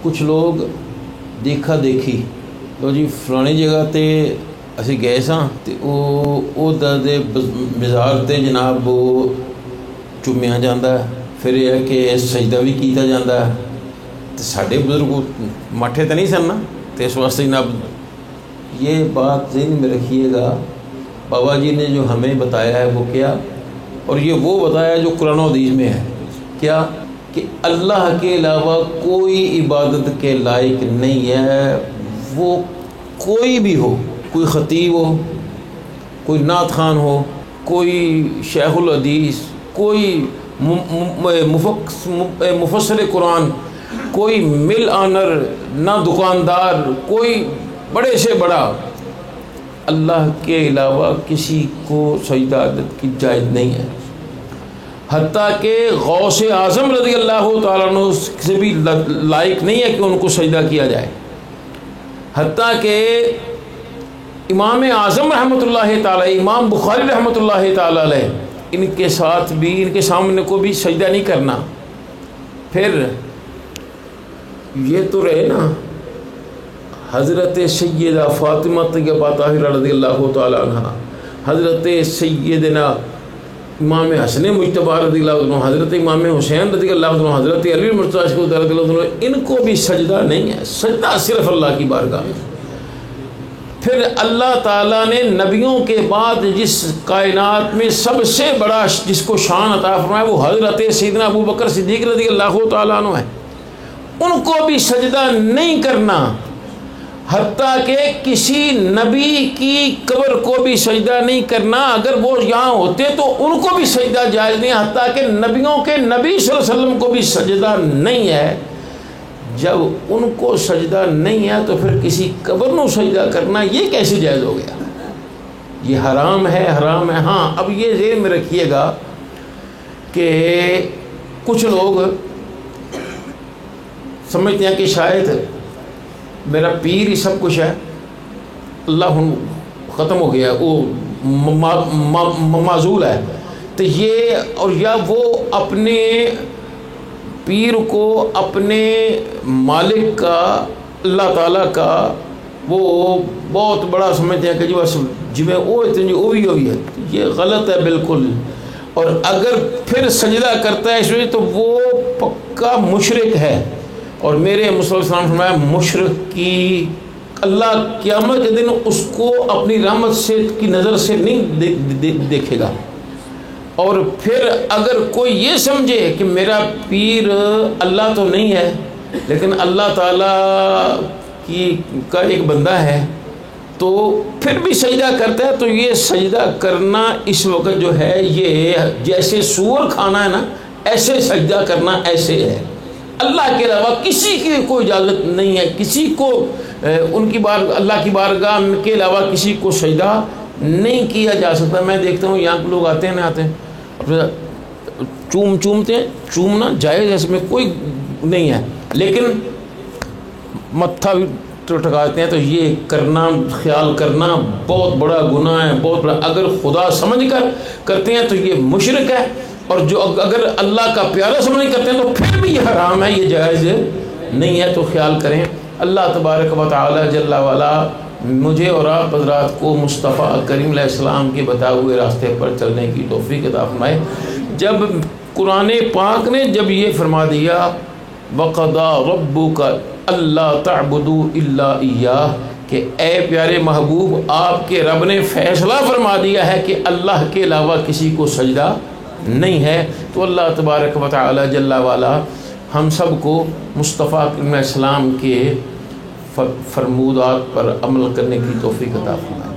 کچھ لوگ دیکھا دیکھی تو جی فلانی جگہ تے اسی گئے ساں تے او دے بازار تے جناب وہ چومیا جاندہ ہے، پھر یہ ہے کہ سجدہ بھی کیتا جاندہ ہے۔ تو ساڈے بزرگ مٹھے تو نہیں سن نا، تو اس واسطے جناب یہ بات ذہن میں رکھیے گا، بابا جی نے جو ہمیں بتایا ہے وہ کیا، اور یہ وہ بتایا جو قرآن و حدیث میں ہے کیا، کہ اللہ کے علاوہ کوئی عبادت کے لائق نہیں ہے، وہ کوئی بھی ہو، کوئی خطیب ہو، کوئی نعت خوان ہو، کوئی شیخ الحدیث، کوئی مفسر قرآن، کوئی مل آنر، نہ دکاندار، کوئی بڑے سے بڑا، اللہ کے علاوہ کسی کو سجدہ عبادت کی جائز نہیں ہے۔ حتیٰ کہ غوث اعظم رضی اللہ تعالیٰ عنہ سے بھی لائق نہیں ہے کہ ان کو سجدہ کیا جائے۔ حتیٰ کہ امام اعظم رحمۃ اللہ تعالی، امام بخاری رحمۃ اللہ تعالی علیہ، ان کے ساتھ بھی، ان کے سامنے کو بھی سجدہ نہیں کرنا۔ پھر یہ تو رہے نا حضرت سیدہ فاطمہ طیبہ طاہرہ رضی اللہ تعالی عنہ، حضرت سیدنا امام حسن مجتبی رضی اللہ عنہ، حضرت امام حسین رضی اللہ عنہ، حضرت علی مرتضیٰ رضی اللہ عنہ، ان کو بھی سجدہ نہیں ہے، سجدہ صرف اللہ کی بارگاہ میں۔ پھر اللہ تعالیٰ نے نبیوں کے بعد جس کائنات میں سب سے بڑا جس کو شان عطا فرمایا وہ حضرت سیدنا ابو بکر صدیق رضی اللہ تعالیٰ عنہ ہے، ان کو بھی سجدہ نہیں کرنا۔ حتیٰ کہ کسی نبی کی قبر کو بھی سجدہ نہیں کرنا، اگر وہ یہاں ہوتے تو ان کو بھی سجدہ جائز نہیں، حتیٰ کہ نبیوں کے نبی صلی اللہ علیہ وسلم کو بھی سجدہ نہیں ہے۔ جب ان کو سجدہ نہیں ہے تو پھر کسی قبر نو سجدہ کرنا یہ کیسے جائز ہو گیا؟ یہ حرام ہے، حرام ہے۔ ہاں اب یہ ذہن میں رکھیے گا کہ کچھ لوگ سمجھتے ہیں کہ شاید میرا پیر ہی سب کچھ ہے، اللہ ختم ہو گیا، وہ معزول ہے، تو یہ اور یا وہ اپنے پیر کو اپنے مالک کا، اللہ تعالیٰ کا وہ بہت بڑا سمجھتے ہیں کہ جو بس جویں وہ اتنی اوی ہے، یہ غلط ہے بالکل۔ اور اگر پھر سجدہ کرتا ہے اس وجہ تو وہ پکا مشرک ہے، اور میرے مصطفیٰ صلی اللہ علیہ وسلم فرمایا مشرک کی اللہ قیامت کے دن اس کو اپنی رحمت سے کی نظر سے نہیں دیکھے گا۔ اور پھر اگر کوئی یہ سمجھے کہ میرا پیر اللہ تو نہیں ہے لیکن اللہ تعالیٰ کا ایک بندہ ہے تو پھر بھی سجدہ کرتا ہے، تو یہ سجدہ کرنا اس وقت جو ہے یہ جیسے سور کھانا ہے نا، ایسے سجدہ کرنا ایسے ہے۔ اللہ کے علاوہ کسی کی کوئی اجازت نہیں ہے، کسی کو ان کی اللہ کی بارگاہ کے علاوہ کسی کو سجدہ نہیں کیا جا سکتا۔ میں دیکھتا ہوں یہاں لوگ آتے ہیں چومتے ہیں، چومنا جائز ہے، اس میں کوئی نہیں ہے، لیکن متھا بھی ٹکاتے ہیں، تو یہ کرنا، خیال کرنا بہت بڑا گناہ ہے، بہت بڑا۔ اگر خدا سمجھ کر کرتے ہیں تو یہ مشرک ہے، اور جو اگر اللہ کا پیارا سمجھ کرتے ہیں تو پھر بھی یہ حرام ہے، یہ جائز نہیں ہے۔ تو خیال کریں۔ اللہ تبارک و تعالی جل وعلا مجھے اور آپ حضرات کو مصطفیٰ کریم علیہ السلام کے بتائے ہوئے راستے پر چلنے کی توفیق عطا فرمائے۔ جب قرآن پاک نے جب یہ فرما دیا وَقَضَىٰ رَبُّكَ أَلَّا تَعْبُدُوا إِلَّا إِيَّاهُ، کہ اے پیارے محبوب آپ کے رب نے فیصلہ فرما دیا ہے کہ اللہ کے علاوہ کسی کو سجدہ نہیں ہے، تو اللہ تبارک و تعالی جل وعلا ہم سب کو مصطفیٰ علیہ السلام کے فرمودات پر عمل کرنے کی توفیق عطا فرمائے۔